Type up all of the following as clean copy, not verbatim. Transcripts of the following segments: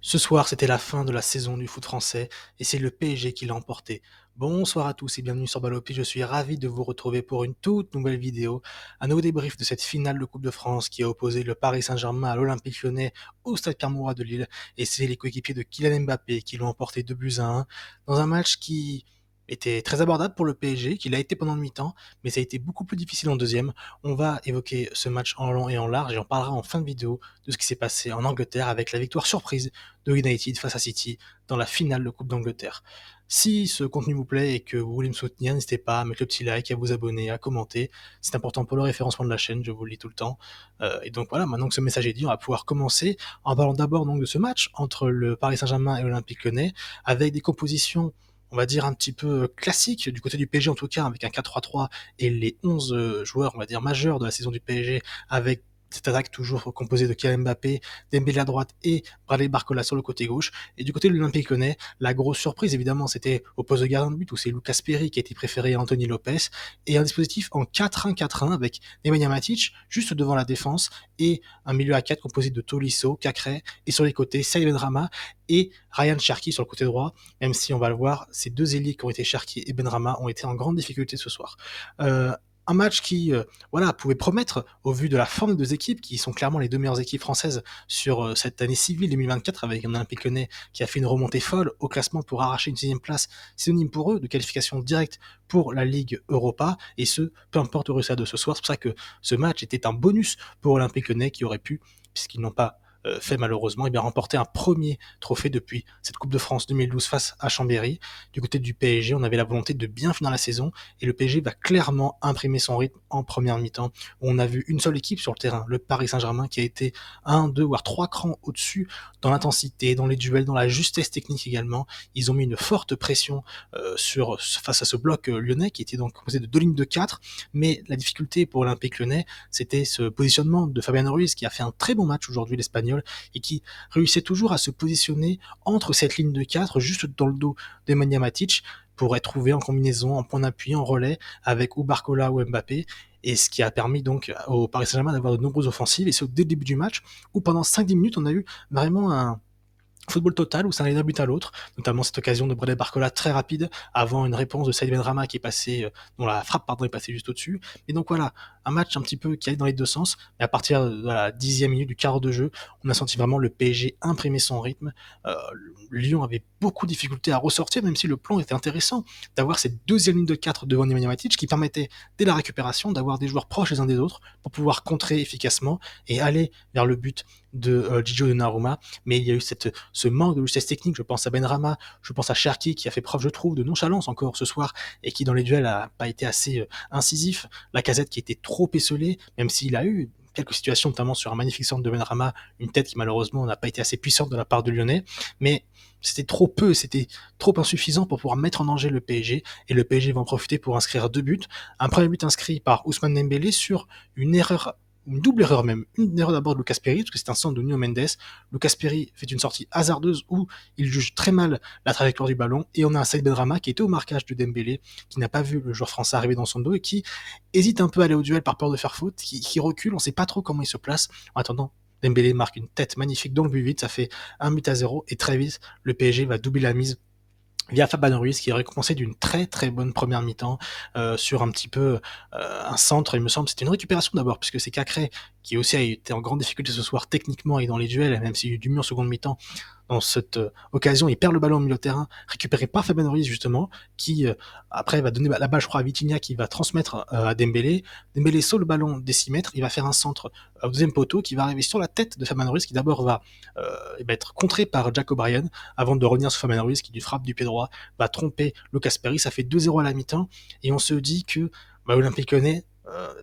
Ce soir, c'était la fin de la saison du foot français et c'est le PSG qui l'a emporté. Bonsoir à tous et bienvenue sur Balopi, je suis ravi de vous retrouver pour une toute nouvelle vidéo, un nouveau débrief de cette finale de Coupe de France qui a opposé le Paris Saint-Germain à l'Olympique Lyonnais au Stade Pierre-Mauroy de Lille, et c'est les coéquipiers de Kylian Mbappé qui l'ont emporté 2 buts à 1 dans un match qui était très abordable pour le PSG, qu'il a été pendant le mi-temps, mais ça a été beaucoup plus difficile en deuxième. On va évoquer ce match en long et en large et on parlera en fin de vidéo de ce qui s'est passé en Angleterre avec la victoire surprise de United face à City dans la finale de Coupe d'Angleterre. Si ce contenu vous plaît et que vous voulez me soutenir, n'hésitez pas à mettre le petit like, à vous abonner, à commenter. C'est important pour le référencement de la chaîne, je vous le dis tout le temps. Et donc voilà, maintenant que ce message est dit, on va pouvoir commencer en parlant d'abord donc de ce match entre le Paris Saint-Germain et l'Olympique Lyonnais, avec des compositions on va dire un petit peu classiques du côté du PSG en tout cas, avec un 4-3-3 et les 11 joueurs, on va dire majeurs de la saison du PSG, avec cette attaque toujours composée de Kylian Mbappé, Dembélé à droite et Bradley Barcola sur le côté gauche. Et du côté de l'Olympique Lyonnais, la grosse surprise évidemment c'était au poste de gardien de but où c'est Lucas Perry qui a été préféré à Anthony Lopez, et un dispositif en 4-1-4-1 avec Nemanja Matic juste devant la défense et un milieu à 4 composé de Tolisso, Cacré et sur les côtés Saïd Benrahma et Ryan Cherki sur le côté droit, même si on va le voir, ces deux ailiers qui ont été Cherki et Benrahma ont été en grande difficulté ce soir. Un match qui voilà, pouvait promettre au vu de la forme des deux équipes, qui sont clairement les deux meilleures équipes françaises sur cette année civile 2024, avec un Olympique Lyonnais qui a fait une remontée folle au classement pour arracher une 6e place, synonyme pour eux de qualification directe pour la Ligue Europa, et ce, peu importe le résultat de ce soir. C'est pour ça que ce match était un bonus pour Olympique Lyonnais qui aurait pu, puisqu'ils n'ont pas fait malheureusement, et bien remporter un premier trophée depuis cette Coupe de France 2012 face à Chambéry. Du côté du PSG, on avait la volonté de bien finir la saison et le PSG va clairement imprimer son rythme en première mi-temps, où on a vu une seule équipe sur le terrain, le Paris Saint-Germain, qui a été un, deux, voire trois crans au-dessus dans l'intensité, dans les duels, dans la justesse technique également. Ils ont mis une forte pression face à ce bloc lyonnais qui était donc composé de deux lignes de 4, mais la difficulté pour l'Olympique lyonnais, c'était ce positionnement de Fabian Ruiz qui a fait un très bon match aujourd'hui, l'Espagnol, et qui réussissait toujours à se positionner entre cette ligne de 4, juste dans le dos d'Emmanuel Matic, pour être trouvé en combinaison, en point d'appui, en relais, avec ou Barcola ou Mbappé, et ce qui a permis donc au Paris Saint-Germain d'avoir de nombreuses offensives, et c'est dès le début du match, où pendant 5-10 minutes, on a eu vraiment un football total où ça allait d'un but à l'autre, notamment cette occasion de Bradley Barcola très rapide avant une réponse de Saïd Benrahma qui est passé, dont la frappe pardon est passée juste au-dessus. Et donc voilà, un match un petit peu qui allait dans les deux sens. Mais à partir de la 10e minute du quart de jeu, on a senti vraiment le PSG imprimer son rythme. Euh, Lyon avait beaucoup de difficultés à ressortir, même si le plan était intéressant, d'avoir cette deuxième ligne de 4 devant Nemanja Matic qui permettait dès la récupération d'avoir des joueurs proches les uns des autres pour pouvoir contrer efficacement et aller vers le but de Gigio Donnarumma. Mais il y a eu ce manque de justesse technique. Je pense à Benrahma, je pense à Cherki qui a fait preuve, je trouve, de nonchalance encore ce soir et qui dans les duels a pas été assez incisif. Lacazette qui était trop esselé, même s'il a eu quelques situations, notamment sur un magnifique centre de Benrahma, une tête qui malheureusement n'a pas été assez puissante de la part de Lyonnais, mais c'était trop peu, c'était trop insuffisant pour pouvoir mettre en danger le PSG, et le PSG va en profiter pour inscrire deux buts. Un premier but inscrit par Ousmane Dembélé sur une double erreur même. Une erreur d'abord de Lucas Perry, parce que c'est un centre de Nuno Mendes. Lucas Perry fait une sortie hasardeuse où il juge très mal la trajectoire du ballon, et on a un Saïd Benrahma qui était au marquage de Dembélé, qui n'a pas vu le joueur français arriver dans son dos et qui hésite un peu à aller au duel par peur de faire faute, qui recule, on sait pas trop comment il se place. En attendant, Dembélé marque une tête magnifique dans le but vite, ça fait 1 but à 0, et très vite, le PSG va doubler la mise via Fabian Ruiz qui est récompensé d'une très très bonne première mi-temps sur un petit peu un centre, il me semble. C'était une récupération d'abord, puisque c'est Cacré qui aussi a été en grande difficulté ce soir techniquement et dans les duels, même s'il y a eu du mieux en seconde mi-temps. Dans cette occasion, il perd le ballon au milieu de terrain, récupéré par Fabian Ruiz justement, qui après va donner la balle, je crois, à Vitinha qui va transmettre à Dembélé. Dembélé saute le ballon des 6 mètres, il va faire un centre au deuxième poteau qui va arriver sur la tête de Fabian Ruiz, qui d'abord va être contré par Jack O'Brien avant de revenir sur Fabian Ruiz qui lui frappe du pied droit, va tromper Lucas Perry. Ça fait 2-0 à la mi-temps et on se dit que l'Olympique Lyonnais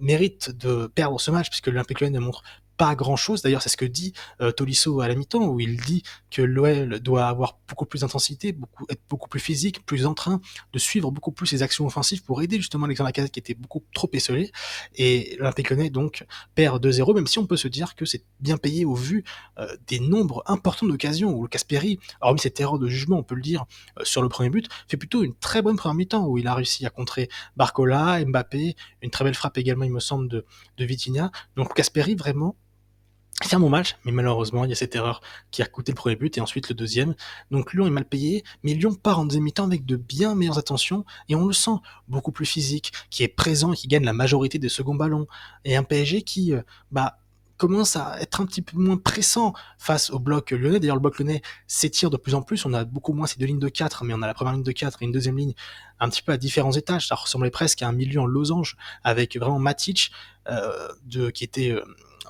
mérite de perdre ce match, puisque l'Olympique Lyonnais ne montre pas grand chose. D'ailleurs, c'est ce que dit Tolisso à la mi-temps, où il dit que l'OL doit avoir beaucoup plus d'intensité, être beaucoup plus physique, plus en train de suivre beaucoup plus ses actions offensives pour aider justement Alexandre Lacazette qui était beaucoup trop esselé. Et l'Olympique Lyonnais donc perd 2-0, même si on peut se dire que c'est bien payé au vu des nombres importants d'occasions où Lucas Perry, hormis cette erreur de jugement, on peut le dire, sur le premier but, fait plutôt une très bonne première mi-temps où il a réussi à contrer Barcola, Mbappé, une très belle frappe également, il me semble, de Vitinha. Donc Lucas Perry, vraiment, C'est un bon match, mais malheureusement, il y a cette erreur qui a coûté le premier but et ensuite le deuxième. Donc Lyon est mal payé, mais Lyon part en deuxième mi-temps avec de bien meilleures intentions et on le sent, beaucoup plus physique, qui est présent et qui gagne la majorité des seconds ballons. Et un PSG qui commence à être un petit peu moins pressant face au bloc lyonnais. D'ailleurs, le bloc lyonnais s'étire de plus en plus. On a beaucoup moins ces deux lignes de 4, mais on a la première ligne de 4 et une deuxième ligne un petit peu à différents étages. Ça ressemblait presque à un milieu en losange avec vraiment Matic qui était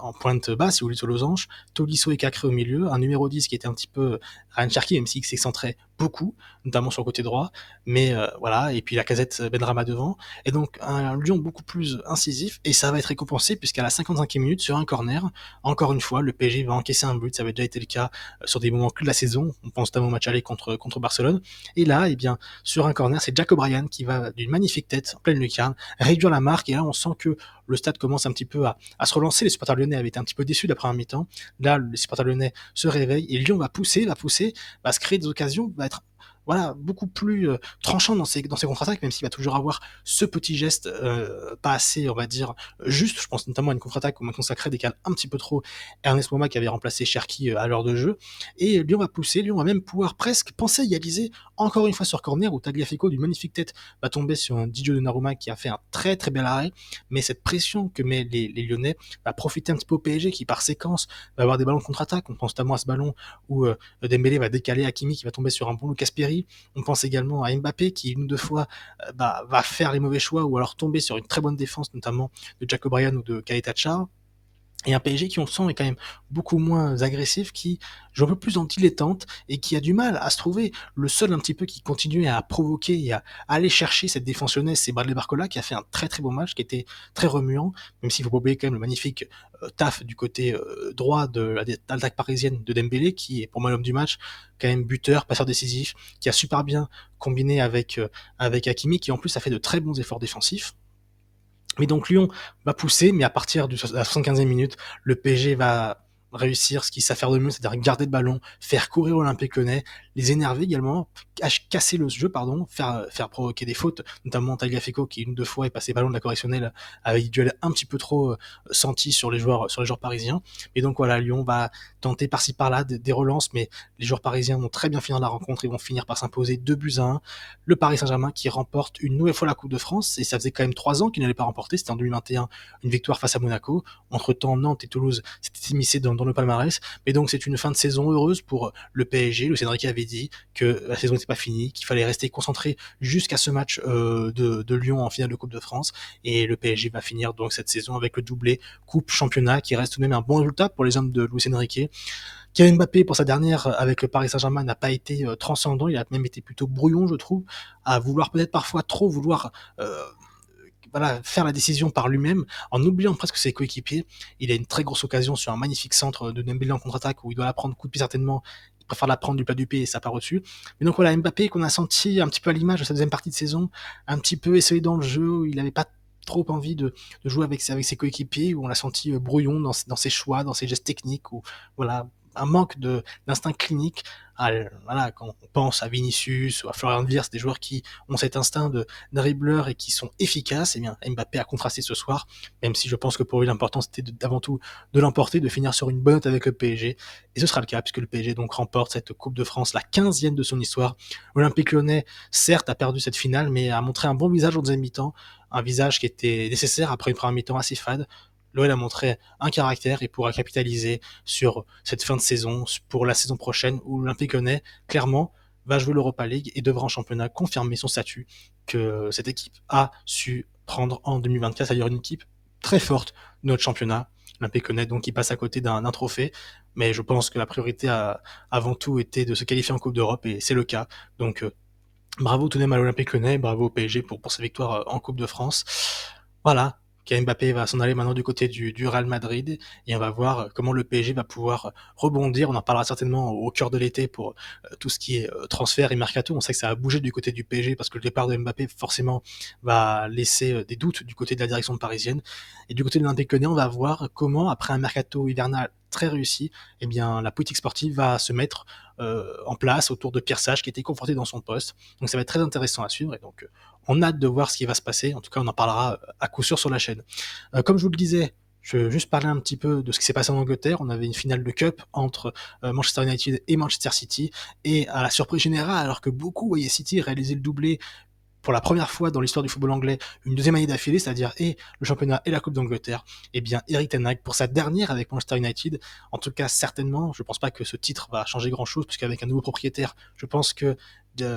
en pointe basse, si vous voulez, au losange, Tolisso et Cacré au milieu, un numéro 10 qui était un petit peu Ryan Cherki, même s'il s'excentrait beaucoup, notamment sur le côté droit, mais voilà, et puis la casette Benrama devant, et donc un Lyon beaucoup plus incisif, et ça va être récompensé puisqu'à la 55e minute, sur un corner, encore une fois, le PSG va encaisser un but, ça avait déjà été le cas sur des moments clés de la saison, on pense notamment au match aller contre Barcelone, et là, eh bien, sur un corner, c'est Jack O'Brien qui va d'une magnifique tête, en pleine lucarne, réduire la marque, et là on sent que le stade commence un petit peu à se relancer. Les supporters lyonnais avaient été un petit peu déçus d'après un mi-temps. Là, les supporters lyonnais se réveillent et Lyon va se créer des occasions, va être voilà, beaucoup plus tranchant dans ses contre-attaques, même s'il va toujours avoir ce petit geste pas assez, on va dire, juste. Je pense notamment à une contre-attaque où maintenant Sacré décale un petit peu trop Ernest Moma qui avait remplacé Cherki à l'heure de jeu. Et Lyon va pousser, Lyon va même pouvoir presque penser égaliser encore une fois sur corner où Tagliafico d'une magnifique tête va tomber sur un Didio Donnarumma qui a fait un très très bel arrêt. Mais cette pression que met les Lyonnais va profiter un petit peu au PSG qui par séquence va avoir des ballons de contre-attaque. On pense notamment à ce ballon où Dembélé va décaler Hakimi qui va tomber sur un bon Lucas Perry. On pense également à Mbappé qui une ou deux fois va faire les mauvais choix ou alors tomber sur une très bonne défense notamment de Jack O'Brien ou de Keita Tchar. Et un PSG qui, on le sent, est quand même beaucoup moins agressif, qui joue un peu plus en dilettante et qui a du mal à se trouver. Le seul un petit peu qui continuait à provoquer et à aller chercher cette défense lyonnaise, c'est Bradley Barcola qui a fait un très très beau match, qui était très remuant, même s'il faut pas oublier quand même le magnifique taf du côté droit de l'attaque parisienne de Dembélé, qui est pour moi l'homme du match, quand même buteur, passeur décisif, qui a super bien combiné avec Hakimi, qui en plus a fait de très bons efforts défensifs. Mais donc Lyon va pousser, mais à partir de la 75e minute, le PSG va réussir ce qu'ils savent faire de mieux, c'est-à-dire garder le ballon, faire courir l'Olympique Lyonnais, les énerver également, casser le jeu, pardon, faire provoquer des fautes, notamment Tagliafico qui une ou deux fois est passé ballon de la correctionnelle avec des duels un petit peu trop sentis sur les joueurs parisiens. Et donc voilà, Lyon va tenter par-ci par-là des relances, mais les joueurs parisiens vont très bien finir la rencontre, ils vont finir par s'imposer 2-1. Le Paris Saint-Germain qui remporte une nouvelle fois la Coupe de France, et ça faisait quand même 3 ans qu'il n'allait pas remporter, c'était en 2021 une victoire face à Monaco. Entre-temps, Nantes et Toulouse s'étaient immiscés dans le palmarès, mais donc c'est une fin de saison heureuse pour le PSG. Luis Enrique avait dit que la saison n'était pas finie, qu'il fallait rester concentré jusqu'à ce match de Lyon en finale de Coupe de France, et le PSG va finir donc cette saison avec le doublé Coupe Championnat, qui reste tout de même un bon résultat pour les hommes de Luis Enrique. Kylian Mbappé, pour sa dernière avec le Paris Saint-Germain, n'a pas été transcendant, il a même été plutôt brouillon, je trouve, à vouloir peut-être parfois trop vouloir voilà, faire la décision par lui-même, en oubliant presque ses coéquipiers. Il a une très grosse occasion sur un magnifique centre de Dembélé en contre-attaque où il doit la prendre coup de pied certainement. Il préfère la prendre du plat du pied et ça part au-dessus. Mais donc voilà, Mbappé qu'on a senti un petit peu à l'image de sa deuxième partie de saison, un petit peu essayé dans le jeu, où il n'avait pas trop envie de jouer avec ses coéquipiers, où on l'a senti brouillon dans ses choix, dans ses gestes techniques, où voilà, un manque d'instinct clinique. Voilà, quand on pense à Vinicius ou à Florian Wirtz, des joueurs qui ont cet instinct de dribbleurs et qui sont efficaces, et bien Mbappé a contrasté ce soir, même si je pense que pour lui l'important c'était avant tout de l'emporter, de finir sur une bonne note avec le PSG, et ce sera le cas puisque le PSG donc remporte cette Coupe de France, la 15e de son histoire. L'Olympique Lyonnais certes a perdu cette finale, mais a montré un bon visage en deuxième mi-temps, un visage qui était nécessaire après une première mi-temps assez fade. L'OL a montré un caractère et pourra capitaliser sur cette fin de saison, pour la saison prochaine où l'Olympique Lyonnais, clairement, va jouer l'Europa League et devra en championnat confirmer son statut que cette équipe a su prendre en 2024, c'est-à-dire une équipe très forte de notre championnat. L'Olympique Lyonnais, donc, qui passe à côté d'un trophée, mais je pense que la priorité avant tout était de se qualifier en Coupe d'Europe et c'est le cas. Donc, bravo tout de même à l'Olympique Lyonnais, bravo au PSG pour sa victoire en Coupe de France. Voilà, Kylian Mbappé va s'en aller maintenant du côté du Real Madrid et on va voir comment le PSG va pouvoir rebondir. On en parlera certainement au cœur de l'été pour tout ce qui est transfert et mercato. On sait que ça a bougé du côté du PSG parce que le départ de Mbappé forcément va laisser des doutes du côté de la direction parisienne. Et du côté de l'Olympique Lyonnais, on va voir comment, après un mercato hivernal très réussi, eh bien, la politique sportive va se mettre en place autour de Pierre Sage qui était conforté dans son poste. Donc ça va être très intéressant à suivre et donc on a hâte de voir ce qui va se passer. En tout cas, on en parlera à coup sûr sur la chaîne. Comme je vous le disais, Je veux juste parler un petit peu de ce qui s'est passé en Angleterre. On avait une finale de Cup entre Manchester United et Manchester City, et à la surprise générale, alors que beaucoup voyaient City réaliser le doublé pour la première fois dans l'histoire du football anglais, une deuxième année d'affilée, c'est-à-dire et le championnat et la Coupe d'Angleterre, eh bien Eric Ten Hag, pour sa dernière avec Manchester United, en tout cas certainement, je pense pas que ce titre va changer grand-chose, puisqu'avec un nouveau propriétaire, je pense que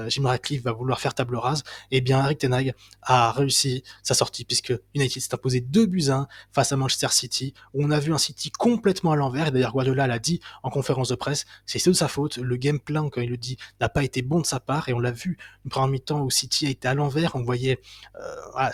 Jim Ratcliffe va vouloir faire table rase. Eh bien Eric Ten Hag a réussi sa sortie, puisque United s'est imposé 2-1 face à Manchester City, où on a vu un City complètement à l'envers, et d'ailleurs Guardiola l'a dit en conférence de presse, c'est de sa faute, le game plan, quand il le dit, n'a pas été bon de sa part, et on l'a vu une première mi-temps où City a été à l'envers, on voyait voilà,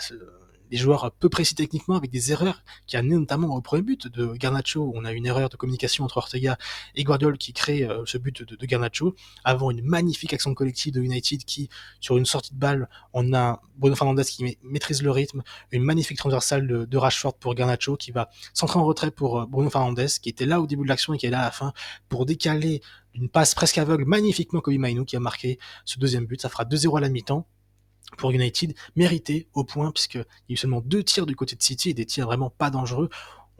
des joueurs peu précis techniquement avec des erreurs qui a amené notamment au premier but de Garnacho, où on a une erreur de communication entre Ortega et Guardiola qui crée ce but de Garnacho, avant une magnifique action collective de United qui, sur une sortie de balle, on a Bruno Fernandes qui maîtrise le rythme, une magnifique transversale de Rashford pour Garnacho qui va centrer en retrait pour Bruno Fernandes, qui était là au début de l'action et qui est là à la fin, pour décaler une passe presque aveugle magnifiquement Kobe Mainoo qui a marqué ce deuxième but. Ça fera 2-0 à la mi-temps pour United, mérité au point, puisqu'il y a eu seulement 2 tirs du côté de City, et des tirs vraiment pas dangereux.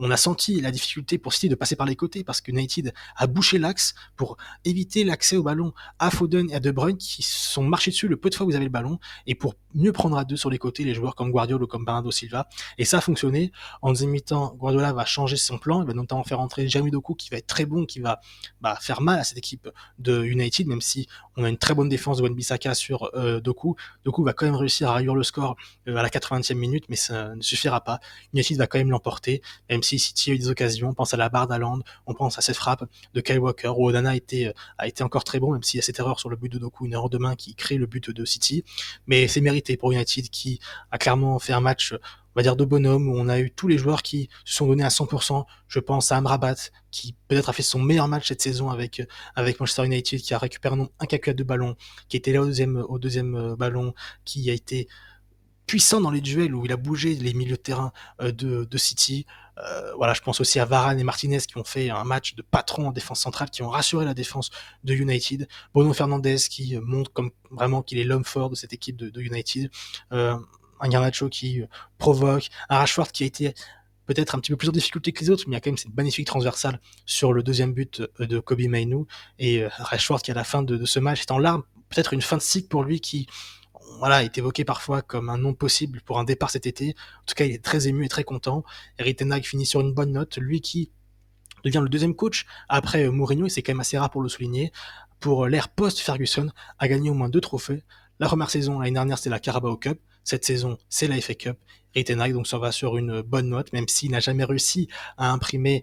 On a senti la difficulté pour City de passer par les côtés, parce que United a bouché l'axe pour éviter l'accès au ballon à Foden et à De Bruyne, qui sont marchés dessus le peu de fois où vous avez le ballon, et pour mieux prendre à deux sur les côtés les joueurs comme Guardiola ou comme Bernardo Silva. Et ça a fonctionné. En deuxième mi-temps, Guardiola va changer son plan, il va notamment faire entrer Jeremy Doku, qui va être très bon, qui va faire mal à cette équipe de United, même si on a une très bonne défense de Wan-Bissaka sur Doku. Doku va quand même réussir à réduire le score à la 80e minute, mais ça ne suffira pas. United va quand même l'emporter, même si City a eu des occasions. On pense à la barre d'Haaland, on pense à cette frappe de Kyle Walker, où Onana a été encore très bon, même s'il y a cette erreur sur le but de Doku, une erreur de main qui crée le but de City. Mais c'est mérité pour United, qui a clairement fait un match, on va dire, de bonhomme, où on a eu tous les joueurs qui se sont donnés à 100%. Je pense à Amrabat, qui peut-être a fait son meilleur match cette saison avec Manchester United, qui a récupéré un nombre incalculable de ballons, qui était là au deuxième ballon, qui a été puissant dans les duels, où il a bougé les milieux de terrain de City. Voilà, je pense aussi à Varane et Martinez, qui ont fait un match de patron en défense centrale, qui ont rassuré la défense de United. Bruno Fernandes, qui montre comme vraiment qu'il est l'homme fort de cette équipe de United. Un Garnacho qui provoque, un Rashford qui a été peut-être un petit peu plus en difficulté que les autres, mais il y a quand même cette magnifique transversale sur le deuxième but de Kobe Mainoo, et Rashford qui à la fin de ce match est en larmes, peut-être une fin de cycle pour lui qui voilà, est évoqué parfois comme un non possible pour un départ cet été. En tout cas, il est très ému et très content. Eric Ten Hag finit sur une bonne note, lui qui devient le deuxième coach après Mourinho, et c'est quand même assez rare pour le souligner, pour l'ère post-Ferguson, a gagné au moins 2 trophées. La première saison, l'année dernière, c'était la Carabao Cup. Cette saison, c'est la FA Cup. Eric Ten Hag donc s'en va sur une bonne note, même s'il n'a jamais réussi à imprimer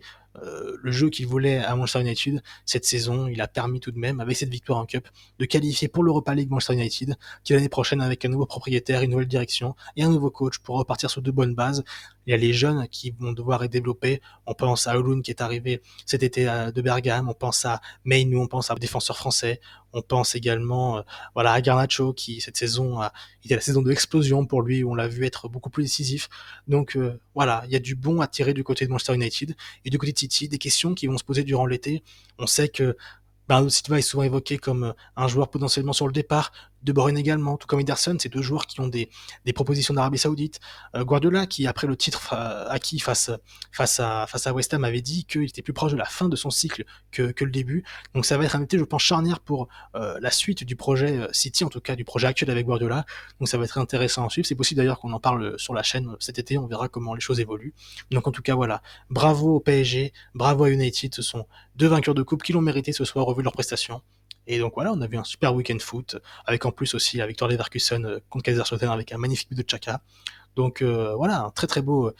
le jeu qu'il voulait à Manchester United. Cette saison, il a permis tout de même, avec cette victoire en Cup, de qualifier pour l'Europa League Manchester United, qui l'année prochaine, avec un nouveau propriétaire, une nouvelle direction et un nouveau coach, pour repartir sur de bonnes bases. Il y a les jeunes qui vont devoir être développés. On pense à Olun qui est arrivé cet été de Bergame, on pense à Mainoo, on pense à défenseur français, on pense également voilà, à Garnacho, qui cette saison a été la saison de l'explosion pour lui, où on l'a vu être beaucoup plus décisif. Donc voilà, il y a du bon à tirer du côté de Manchester United, et du côté de City, des questions qui vont se poser durant l'été. On sait que Bernardo Silva est souvent évoqué comme un joueur potentiellement sur le départ, De Bruyne également, tout comme Ederson, c'est 2 joueurs qui ont des propositions d'Arabie Saoudite. Guardiola, qui après le titre acquis face à West Ham, avait dit qu'il était plus proche de la fin de son cycle que le début. Donc ça va être un été, je pense, charnière pour la suite du projet City, en tout cas du projet actuel avec Guardiola. Donc ça va être intéressant à suivre. C'est possible d'ailleurs qu'on en parle sur la chaîne cet été, on verra comment les choses évoluent. Donc en tout cas voilà, bravo au PSG, bravo à United, ce sont 2 vainqueurs de coupe qui l'ont mérité ce soir au vu de leurs prestations. Et donc voilà, on a vu un super week-end foot, avec en plus aussi la victoire Leverkusen contre Kaiserslautern avec un magnifique but de Xhaka. Donc voilà, un très très beau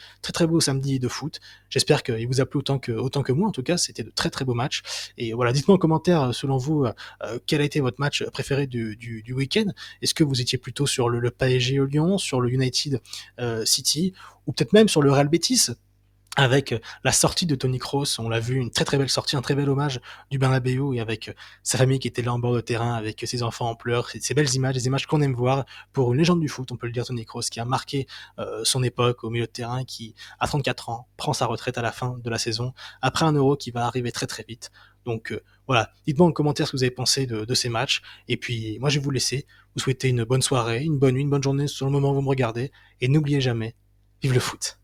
samedi de foot. J'espère qu'il vous a plu autant que moi. En tout cas, c'était de très très beaux matchs. Et voilà, dites-moi en commentaire, selon vous, quel a été votre match préféré du week-end. Est-ce que vous étiez plutôt sur le PSG au Lyon, sur le United City, ou peut-être même sur le Real Betis, avec la sortie de Toni Kroos. On l'a vu, une très très belle sortie, un très bel hommage du Bernabéu, et avec sa famille qui était là en bord de terrain, avec ses enfants en pleurs. Ces belles images, des images qu'on aime voir pour une légende du foot, on peut le dire, Toni Kroos, qui a marqué son époque au milieu de terrain, qui, à 34 ans, prend sa retraite à la fin de la saison, après un Euro qui va arriver très très vite. Donc voilà, dites-moi en commentaire ce que vous avez pensé de ces matchs, et puis moi je vais vous laisser, vous souhaiter une bonne soirée, une bonne nuit, une bonne journée sur le moment où vous me regardez, et n'oubliez jamais, vive le foot.